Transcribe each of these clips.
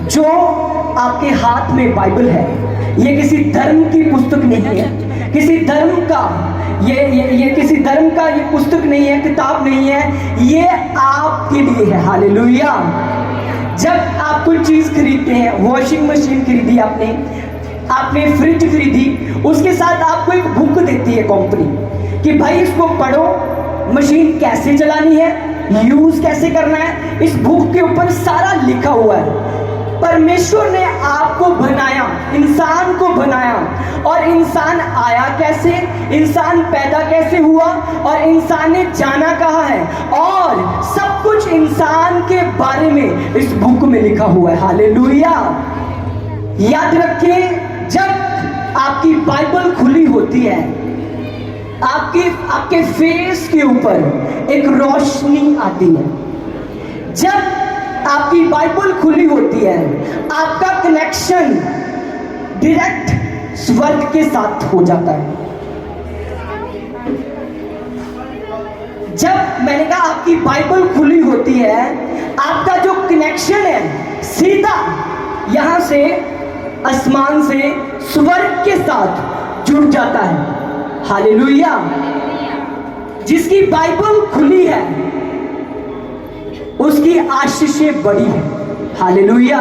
जो आपके हाथ में बाइबल है, ये किसी धर्म की पुस्तक नहीं है, किसी धर्म का ये किसी धर्म का ये पुस्तक नहीं है, किताब नहीं है, ये आपके लिए है। हालेलुया। जब आप कोई चीज खरीदते हैं, वॉशिंग मशीन खरीदी आपने फ्रिज खरीदी, उसके साथ आपको एक बुक देती है कंपनी कि भाई इसको पढ़ो, मशीन कैसे चलानी है, यूज कैसे करना है, इस बुक के ऊपर सारा लिखा हुआ है। परमेश्वर ने आपको बनाया, इंसान को बनाया, और इंसान आया कैसे, इंसान पैदा कैसे हुआ, और इंसान ने जाना कहाँ है, और सब कुछ इंसान के बारे में इस बुक में लिखा हुआ है। हालेलुया। याद रखें, जब आपकी बाइबल खुली होती है, आपके फेस के ऊपर एक रोशनी आती है। जब आपकी बाइबल खुली होती है, आपका कनेक्शन डायरेक्ट स्वर्ग के साथ हो जाता है। जब मैंने कहा आपकी बाइबल खुली होती है, आपका जो कनेक्शन है सीधा यहां से आसमान से स्वर्ग के साथ जुड़ जाता है। हालेलुया। जिसकी बाइबल खुली है उसकी आशीषें बड़ी है। हालेलुया।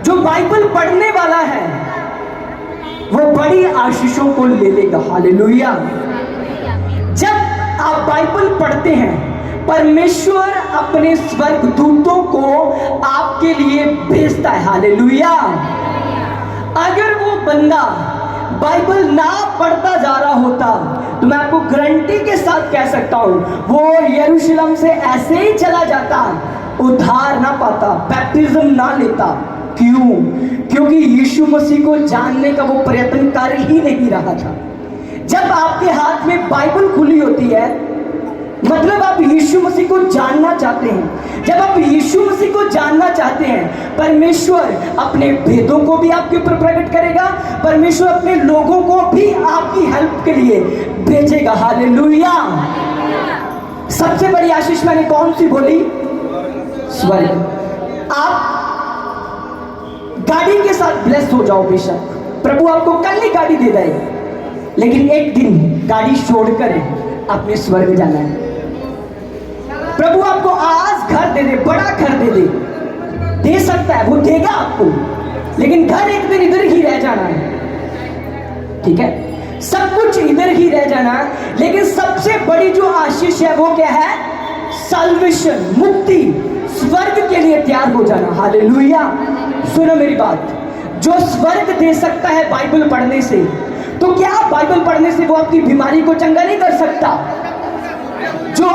जो बाइबल पढ़ने वाला है वो बड़ी आशीषों को ले लेगा। हालेलुया। जब आप बाइबल पढ़ते हैं, परमेश्वर अपने स्वर्ग दूतों को आपके लिए भेजता है। हालेलुया। अगर वो बंदा बाइबल ना पढ़ता जा रहा होता तो मैं आपको गारंटी के साथ कह सकता हूं, वो यरूशलेम से ऐसे ही चला जाता, उद्धार ना पाता, बैप्टिज्म ना लेता। क्यों? क्योंकि यीशु मसीह को जानने का वो प्रयत्न कर ही नहीं रहा था। जब आपके हाथ में बाइबल खुली होती है, मतलब आप यीशु मसीह को जानना चाहते हैं। जब आप यीशु मसीह को जानना चाहते हैं, परमेश्वर अपने भेदों को भी आपके ऊपर प्रकट करेगा, परमेश्वर अपने लोगों को भी आपकी हेल्प के लिए भेजेगा। हालेलुया। सबसे बड़ी आशीष मैंने कौन सी बोली? स्वर्ग। आप गाड़ी के साथ ब्लेस हो जाओ, बेशक प्रभु आपको कल ही गाड़ी दे देगा, लेकिन एक दिन गाड़ी छोड़कर अपने स्वर्ग जाना है। प्रभु आपको आज घर दे दे, बड़ा घर दे सकता है, वो देगा आपको, लेकिन घर एक दिन इधर ही रह जाना है। ठीक है, सब कुछ इधर ही रह जाना है, लेकिन सबसे बड़ी जो आशीष है वो क्या है? सल्वेशन, मुक्ति, स्वर्ग के लिए तैयार हो जाना। हालेलुया। सुनो मेरी बात, जो स्वर्ग दे सकता है बाइबल पढ़ने से, तो क्या बाइबल पढ़ने से वो आपकी बीमारी को चंगा नहीं कर सकता? जो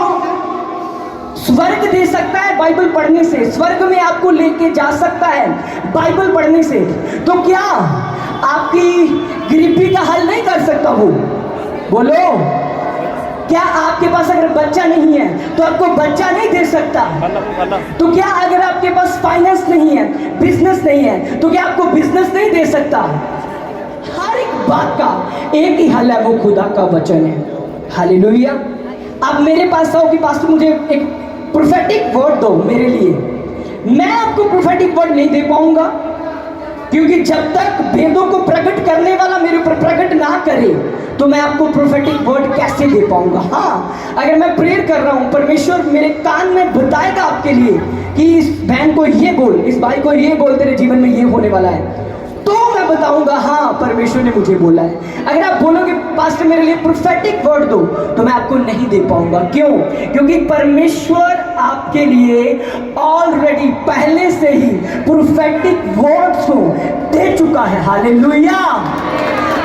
स्वर्ग दे सकता है बाइबल पढ़ने से, स्वर्ग में आपको लेके जा सकता है बाइबल पढ़ने से, तो क्या आपकी गरीबी का हल नहीं कर सकता वो? बोलो। क्या आपके पास अगर बच्चा नहीं है तो आपको बच्चा नहीं दे सकता? तो क्या अगर आपके पास फाइनेंस नहीं है, बिजनेस नहीं है, तो क्या आपको बिजनेस नहीं दे सकता? हर एक बात का एक ही हल है, वो खुदा का वचन है। हालेलुया। आप मेरे पास आओ कि पास्टर मुझे एक प्रोफेटिक वर्ड दो मेरे लिए, मैं आपको प्रोफेटिक वर्ड नहीं दे पाऊंगा, क्योंकि जब तक भेदों को प्रकट करने वाला मेरे ऊपर प्रकट ना करे तो मैं आपको प्रोफेटिक वर्ड कैसे दे पाऊंगा? हाँ, अगर मैं प्रेयर कर रहा हूं, परमेश्वर मेरे कान में बताएगा आपके लिए कि इस बहन को ये बोल, इस भाई को ये बोल, तेरे जीवन में ये होने वाला है, तो मैं बताऊंगा हाँ परमेश्वर ने मुझे बोला है। अगर आप बोलोगे पास्टर मेरे लिए प्रोफेटिक वर्ड दो, तो मैं आपको नहीं दे पाऊंगा। क्यों? क्योंकि परमेश्वर आपके लिए ऑलरेडी पहले से ही प्रोफेटिक वर्ड्स को दे चुका है। हालेलुया।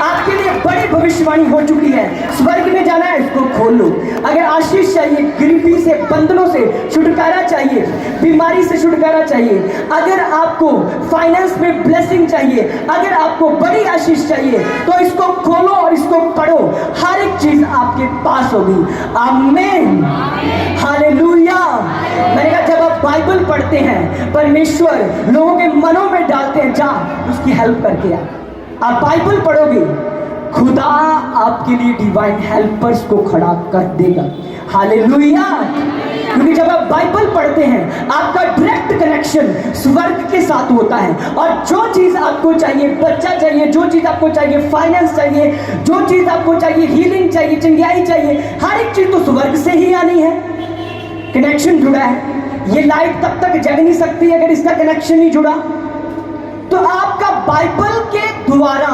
आपके लिए बड़ी भविष्यवाणी हो चुकी है। स्वर्ग में जाना है, इसको खोल लो। अगर आशीष चाहिए, गरीबी से, बंधनों से छुटकारा चाहिए, बीमारी से छुटकारा चाहिए, अगर आपको फाइनेंस में ब्लेसिंग चाहिए, अगर आपको बड़ी आशीष चाहिए, तो इसको खोलो और इसको पढ़ो, हर एक चीज आपके पास होगी। आमीन। हालेलुया। मैंने कहा जब आप बाइबल पढ़ते हैं, परमेश्वर लोगों के मनों में डालते हैं, जा उसकी हेल्प करके आ। आप बाइबल पढ़ोगे खुदा आपके लिए डिवाइन हेल्पर्स को खड़ा कर देगा। हालेलुया। क्योंकि जब आप बाइबल पढ़ते हैं आपका डायरेक्ट कनेक्शन स्वर्ग के साथ होता है, और जो चीज़ आपको चाहिए, बच्चा चाहिए, जो चीज़ आपको चाहिए, फाइनेंस चाहिए, जो चीज़ आपको चाहिए, हीलिंग चाहिए, चंगाई चाहिए, हर एक चीज़ तो स्वर्ग से ही आनी है। कनेक्शन जुड़ा है। ये लाइट तब तक जग नहीं सकती अगर इसका कनेक्शन नहीं जुड़ा। तो आपका बाइबल के द्वारा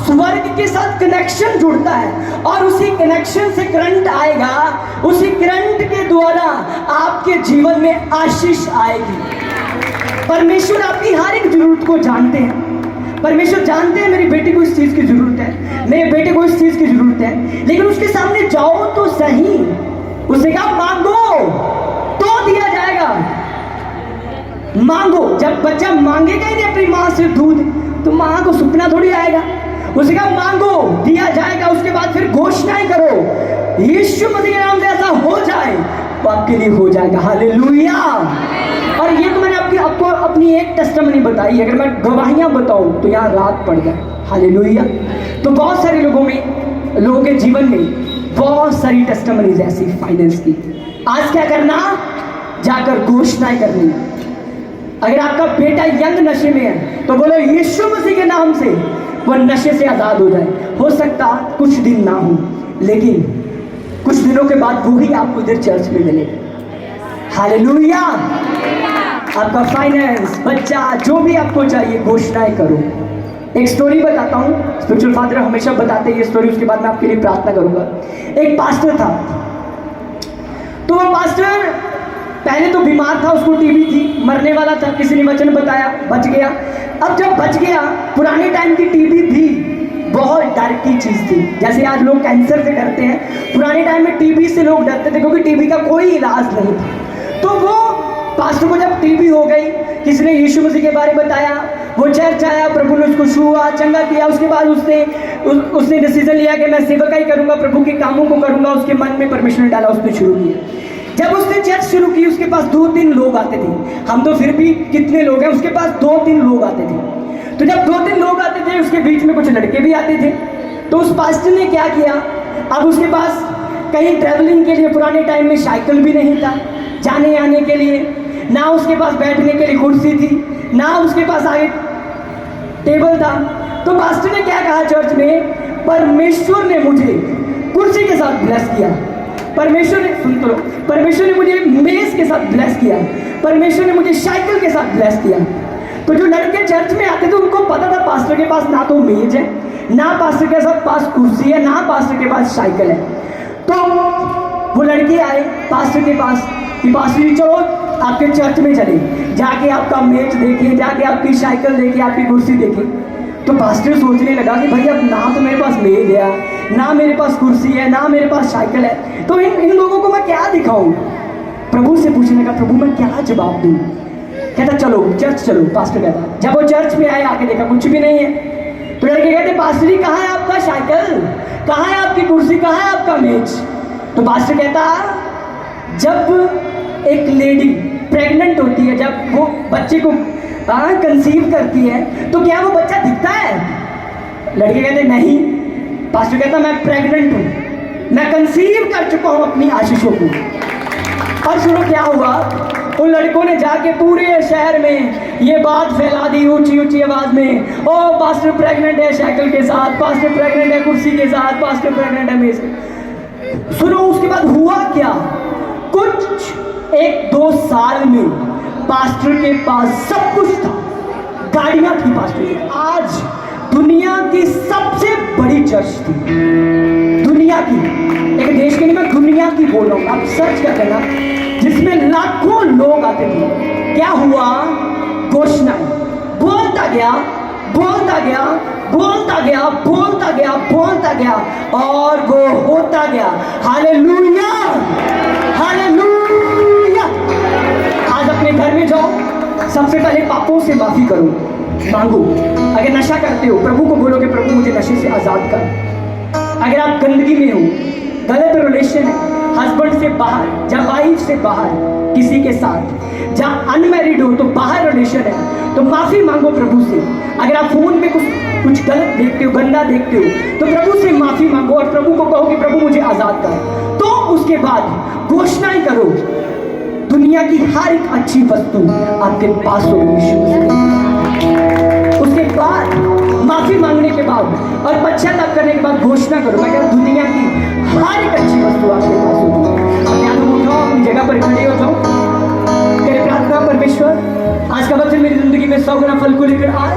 स्वर्ग के साथ कनेक्शन जुड़ता है, और उसी कनेक्शन से करंट आएगा, उसी करंट के द्वारा आपके जीवन में आशीष आएगी। परमेश्वर आपकी हर एक जरूरत को जानते हैं। परमेश्वर जानते हैं मेरी बेटी को इस चीज की जरूरत है, मेरे बेटे को इस चीज की जरूरत है, लेकिन उसके सामने जाओ तो सही। उसने कहा मांगो तो दिया जाएगा। मांगो। जब बच्चा मांगेगा ही नहीं अपनी माँ से दूध, तो माँ को सुपना थोड़ी आएगा। उसने कहा मांगो दिया जाएगा। उसके बाद फिर घोषणाएं करो, यीशु मसीह के नाम से ऐसा हो जाए तो आपके लिए हो जाएगा। हालेलुया। और ये तो मैंने आपको अपनी एक टेस्टिमनी बताई। अगर मैं गवाहियां बताऊं तो यहाँ रात पड़ जाए। हालेलुया। तो बहुत सारे लोगों के जीवन में बहुत सारी टेस्टिमनीज ऐसी फाइनेंस की। आज क्या करना, जाकर घोषणाएं करनी। अगर आपका बेटा यंग नशे में है तो बोलो यीशु मसीह के नाम से वह नशे से आजाद हो जाए। हो सकता कुछ दिन ना हो, लेकिन कुछ दिनों के बाद वो ही आपको इधर चर्च में मिलेगा। हालेलुया। आपका फाइनेंस, बच्चा, जो भी आपको चाहिए, घोषणाएं करो। एक स्टोरी बताता हूँ, स्पिरिचुअल फादर हमेशा बताते हैं ये स्टोरी, उसके बाद मैं आपके लिए प्रार्थना करूंगा। एक पास्टर था, तो वो पास्टर पहले तो बीमार था, उसको टीबी थी, मरने वाला था। किसी ने वचन बताया, बच गया। अब जब बच गया, पुराने टाइम की टीबी भी बहुत डर की चीज़ थी। जैसे आज लोग कैंसर से डरते हैं, पुराने टाइम में टीबी से लोग डरते थे, क्योंकि टीबी का कोई इलाज नहीं था। तो वो पास्टर को जब टीबी हो गई, किसी ने यीशु मसीह के बारे में बताया, वो चर्च आया, प्रभु ने उसको छुआ, चंगा किया। उसके बाद उसने डिसीजन लिया कि मैं सेवकाई करूंगा, प्रभु के कामों को करूंगा। उसके मन में परमेश्वर ने डाला, उसने शुरू किया। जब उसने चर्च शुरू की, उसके पास 2-3 लोग आते थे। हम तो फिर भी कितने लोग हैं, उसके पास 2-3 लोग आते थे। तो जब 2-3 लोग आते थे, उसके बीच में कुछ लड़के भी आते थे। तो उस पास्टर ने क्या किया, अब उसके पास कहीं ट्रैवलिंग के लिए पुराने टाइम में साइकिल भी नहीं था जाने आने के लिए, ना उसके पास बैठने के लिए कुर्सी थी, ना उसके पास आगे टेबल था। तो पास्टर ने क्या कहा चर्च में, परमेश्वर ने मुझे कुर्सी के साथ ब्लेस किया, परमेश्वर ने, सुन तो लो, परमेश्वर ने मुझे मेज के साथ ब्लेस किया, परमेश्वर ने मुझे साइकिल के साथ ब्लेस किया। तो जो लड़के चर्च में आते थे उनको पता था पास्टर के पास ना तो मेज है, ना पास्टर के साथ पास कुर्सी है, ना पास्टर के पास साइकिल है। तो वो लड़के आए पास्टर के पास कि पास्टर जी चलो आपके चर्च में चले, जाके आपका मेज देखिए, जाके आपकी साइकिल देखिए, आपकी कुर्सी देखिए। तो पास्टर सोचने लगा कि भाई अब ना तो मेरे पास मेज है, ना मेरे पास कुर्सी है, ना मेरे पास साइकिल है, तो इन लोगों को मैं क्या दिखाऊं। प्रभु से पूछने लगा, प्रभु मैं क्या जवाब दूं। कहता चलो चर्च चलो। पास्टर कहता, जब वो चर्च में आए, आके देखा कुछ भी नहीं है। तो लड़के कहते, पास्टर जी कहाँ है आपका साइकिल, कहाँ है आपकी कुर्सी, कहाँ है आपका मेज। तो पास्टर कहता, जब एक लेडी प्रेग्नेंट होती है, जब वो बच्चे को कंसीव करती है, तो क्या वो बच्चा दिखता है। लड़के कहते नहीं। पास्टर कहता मैं प्रेग्नेंट हूँ, मैं कंसीव कर चुका हूँ अपनी आशीषों को। और सुनो क्या हुआ, उन लड़कों ने जाके पूरे शहर में ये बात फैला दी ऊंची ऊंची आवाज में, ओ पास्टर प्रेग्नेंट है साइकिल के साथ, पास्टर प्रेग्नेंट है कुर्सी के साथ, पास्टर प्रेग्नेंट है मेज। सुनो उसके बाद हुआ क्या, कुछ 1-2 साल में पास्टर के पास सब कुछ था, गाड़ियां थी पास्टर की। आज दुनिया की सबसे बड़ी चर्च थी, दुनिया की, एक देश की नहीं, मैं दुनिया की बोल रहा हूँ, आप सर्च कर लेना, जिसमें लाखों लोग आते थे। क्या हुआ, घोषणा बोलता गया, बोलता गया, बोलता गया, बोलता गया, बोलता गया, और वो होता गया। Hallelujah, hallelujah. आज अपने घर में जाओ, सबसे पहले पापों से माफी करो, मांगो। अगर नशा करते हो, प्रभु को बोलो कि प्रभु मुझे नशे से आजाद कर। अगर आप गंदगी में हो, गलत रिलेशन है, हस्बैंड से बाहर या वाइफ से बाहर, किसी के साथ, जहाँ अनमैरिड हो तो बाहर रिलेशन है, तो माफी मांगो प्रभु से। अगर आप फोन पे कुछ गलत देखते हो, गंदा देखते हो, तो प्रभु से माफी मांगो और प्रभु को कहो कि प्रभु मुझे आजाद कर। तो उसके बाद घोषणाएं करो, दुनिया की हर एक अच्छी वस्तु आपके पास होगी यीशु मसीह। उसके बाद माफी मांगने के बाद और पश्चाताप करने के बाद घोषणा करो, मैं कहता हूं दुनिया की हर एक अच्छी वस्तु आपके पास होगी। अपने हाथों को उठाओ, अपनी जगह पर खड़े हो जाओ, करे प्रार्थना, परमेश्वर आज का वचन मेरी जिंदगी में 100 गुना फल को लेकर आए।